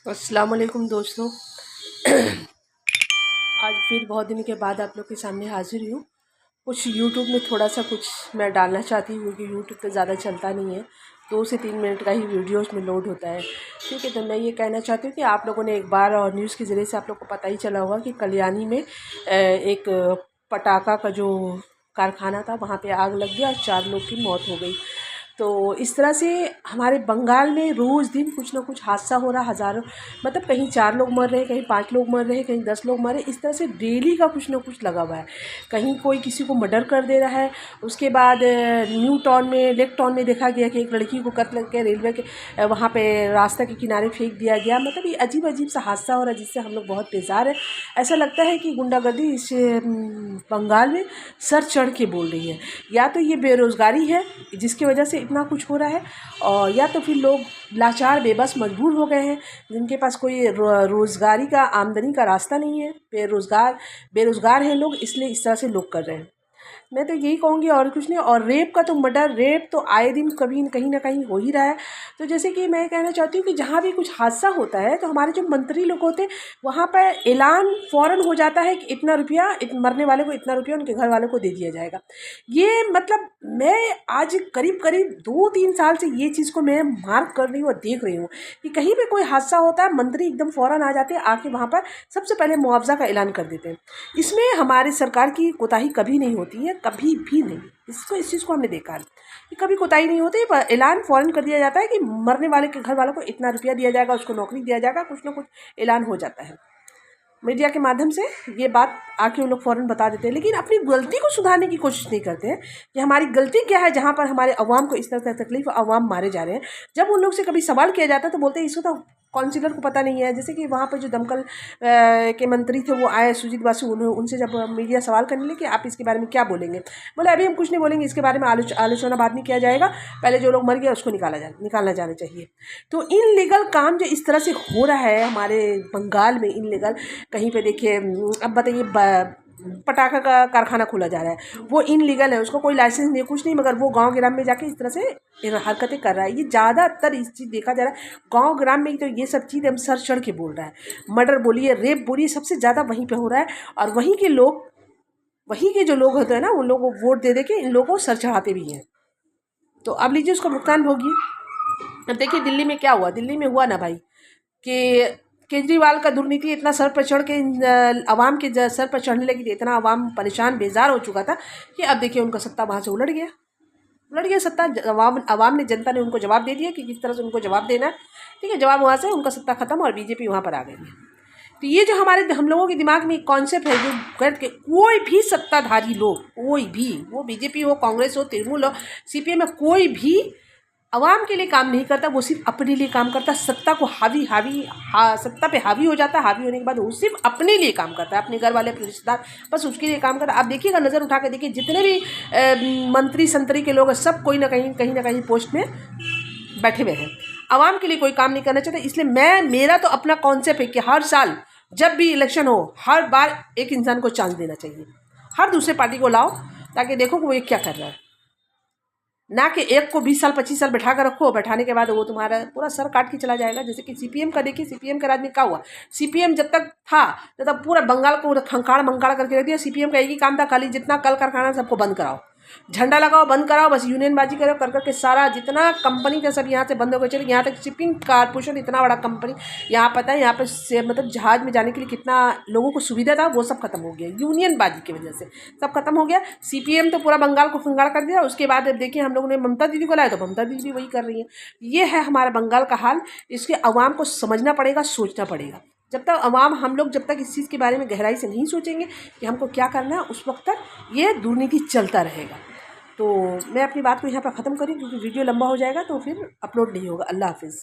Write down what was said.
अस्सलाम वालेकुम दोस्तों। आज फिर बहुत दिन के बाद आप लोग के सामने हाजिर हूँ। कुछ यूट्यूब में थोड़ा सा कुछ मैं डालना चाहती हूँ क्योंकि यूट्यूब पे ज़्यादा चलता नहीं है, 2 से 3 मिनट का ही वीडियोस में लोड होता है। ठीक है, तो मैं ये कहना चाहती हूँ कि आप लोगों ने एक बार और न्यूज़ के ज़रिए से आप लोग को पता ही चला होगा कि कल्याणी में एक पटाखा का जो कारखाना था वहाँ पे आग लग गया और 4 लोग की मौत हो गई। तो इस तरह से हमारे बंगाल में रोज़ दिन कुछ ना कुछ हादसा हो रहा, हज़ारों मतलब कहीं 4 लोग मर रहे हैं, कहीं 5 लोग मर रहे हैं, कहीं 10 लोग मर रहे हैं। इस तरह से डेली का कुछ ना कुछ लगा हुआ है। कहीं कोई किसी को मर्डर कर दे रहा है। उसके बाद न्यू टाउन में, लेक टाउन में देखा गया कि एक लड़की को कत्ल करके रेलवे के वहाँ पे रास्ते के किनारे फेंक दिया गया। मतलब ये अजीब अजीब सा हादसा हो रहा है जिससे हम लोग बहुत बेजार है। ऐसा लगता है कि गुंडागर्दी इस बंगाल में सर चढ़ के बोल रही है। या तो ये बेरोज़गारी है जिसकी वजह से इतना कुछ हो रहा है, और या तो फिर लोग लाचार बेबस मजबूर हो गए हैं जिनके पास कोई रोज़गारी का, आमदनी का रास्ता नहीं है। बेरोज़गार हैं लोग, इसलिए इस तरह से लोग कर रहे हैं। मैं तो यही कहूँगी और कुछ नहीं। और रेप का तो, मर्डर रेप तो आए दिन कभी कहीं ना कहीं हो ही रहा है। तो जैसे कि मैं कहना चाहती हूँ कि जहाँ भी कुछ हादसा होता है तो हमारे जो मंत्री लोग होते हैं वहाँ पर ऐलान फ़ौरन हो जाता है कि इतना रुपया मरने वाले को, इतना रुपया उनके घर वालों को दे दिया जाएगा। ये मतलब मैं आज करीब करीब 2-3 साल से ये चीज़ को मैं मार्क कर रही हूँ और देख रही हूँ कि कहीं पे कोई हादसा होता है मंत्री एकदम फ़ौरन आ जाते हैं, आके वहाँ पर सबसे पहले मुआवजा का ऐलान कर देते हैं। इसमें हमारी सरकार की कोताही कभी नहीं होती है, कभी भी नहीं। इस चीज़ को हमने देखा है कि कभी कोताही नहीं होती। ऐलान फ़ौरन कर दिया जाता है कि मरने वाले के घर वालों को इतना रुपया दिया जाएगा, उसको नौकरी दिया जाएगा, कुछ ना कुछ ऐलान हो जाता है। मीडिया के माध्यम से ये बात आके उन लोग फ़ौरन बता देते हैं, लेकिन अपनी गलती को सुधारने की कोशिश नहीं करते हैं कि हमारी गलती क्या है जहाँ पर हमारे अवाम को इस तरह से तकलीफ, अवाम मारे जा रहे हैं। जब उन लोग से कभी सवाल किया जाता है तो बोलते हैं इसको तो काउंसिलर को पता नहीं है। जैसे कि वहाँ पर जो दमकल के मंत्री थे वो आए, सुजीत बासु, उनसे जब मीडिया सवाल करने लगे कि आप इसके बारे में क्या बोलेंगे, बोले अभी हम कुछ नहीं बोलेंगे, इसके बारे में आलोचना बाद में किया जाएगा, पहले जो लोग मर गए उसको निकालना जाना चाहिए। तो इनलीगल काम जो इस तरह से हो रहा है हमारे बंगाल में, इनलीगल, कहीं पे देखिए अब बताइए पटाखा का कारखाना खोला जा रहा है, वो इनलीगल है, उसको कोई लाइसेंस नहीं, कुछ नहीं, मगर वो गांव ग्राम में जाके इस तरह से हरकतें कर रहा है। ये ज़्यादातर इस चीज़ देखा जा रहा है गांव ग्राम में, तो ये सब चीज़ हम सर चढ़ के बोल रहा है। मर्डर बोलिए, रेप बोलिए, सबसे ज़्यादा वहीं पे हो रहा है। और वहीं के लोग, वहीं के जो लोग होते हैं ना, उन लोगों को वोट दे दे के इन लोगों को सर चढ़ाते भी हैं। तो अब लीजिए उसका भुगतान भोगिए। अब देखिए दिल्ली में क्या हुआ, दिल्ली में हुआ ना भाई कि केजरीवाल का दुर्नीति इतना सर पर चढ़ के अवाम के सर पर चढ़ने लगी थी, इतना अवाम परेशान बेजार हो चुका था कि अब देखिए उनका सत्ता वहाँ से उलट गया सत्ता। अवाम ने, जनता ने उनको जवाब दे दिया कि किस तरह से उनको जवाब देना है। ठीक है, जवाब वहाँ से, उनका सत्ता खत्म और बीजेपी वहाँ पर आ गई है। तो ये जो हम लोगों के दिमाग में एक कॉन्सेप्ट है जो गलत के, कोई भी सत्ताधारी लोग, कोई भी, वो बीजेपी हो, कांग्रेस हो, तृणमूल हो, सीपीएम में, कोई भी अवाम के लिए काम नहीं करता, वो सिर्फ अपने लिए काम करता। सत्ता को सत्ता पे हावी हो जाता है, हावी होने के बाद वो सिर्फ अपने लिए काम करता है, अपने घर वाले, अपने रिश्तेदार, बस उसके लिए काम करता है। आप देखिएगा, नज़र उठा के देखिए, जितने भी मंत्री संतरी के लोग हैं, सब कोई ना कहीं पोस्ट में बैठे हुए हैं, अवाम के लिए कोई काम नहीं करना चाहते। इसलिए मेरा तो अपना कॉन्सेप्ट है कि हर साल जब भी इलेक्शन हो, हर बार एक इंसान को चांस देना चाहिए, हर दूसरे पार्टी को लाओ ताकि देखो कि वो ये क्या कर रहा है, ना कि एक को 20 साल 25 साल बैठा कर रखो, बैठाने के बाद वो तुम्हारा पूरा सर काट के चला जाएगा। जैसे कि सीपीएम का देखिए, सीपीएम के राज में क्या हुआ। सीपीएम जब तक था तब पूरा बंगाल को खंगाड़ मंगाड़ करके रख दिया। सीपीएम का एक ही काम था, खाली जितना कल कारखाना सबको बंद कराओ, झंडा लगाओ, बंद कराओ, बस यूनियनबाजी करो, कर करके सारा जितना कंपनी था सब यहाँ से बंद हो गए। चले यहाँ तक शिपिंग कारपोरेशन, इतना बड़ा कंपनी यहाँ पता है, यहाँ पे से मतलब जहाज में जाने के लिए कितना लोगों को सुविधा था, वो सब खत्म हो गया यूनियनबाजी की वजह से, सब खत्म हो गया। सीपीएम तो पूरा बंगाल को खंगाल कर दिया। उसके बाद अब देखिए हम लोगों ने ममता दीदी को लाया, तो ममता दीदी भी वही कर रही है। ये है हमारा बंगाल का हाल। इसके अवाम को समझना पड़ेगा, सोचना पड़ेगा। जब तक अवाम, हम लोग जब तक इस चीज़ के बारे में गहराई से नहीं सोचेंगे कि हमको क्या करना है, उस वक्त तक ये दुर्नीति चलता रहेगा। तो मैं अपनी बात को यहाँ पर ख़त्म करूँ क्योंकि वीडियो लंबा हो जाएगा तो फिर अपलोड नहीं होगा। अल्लाह हाफिज़।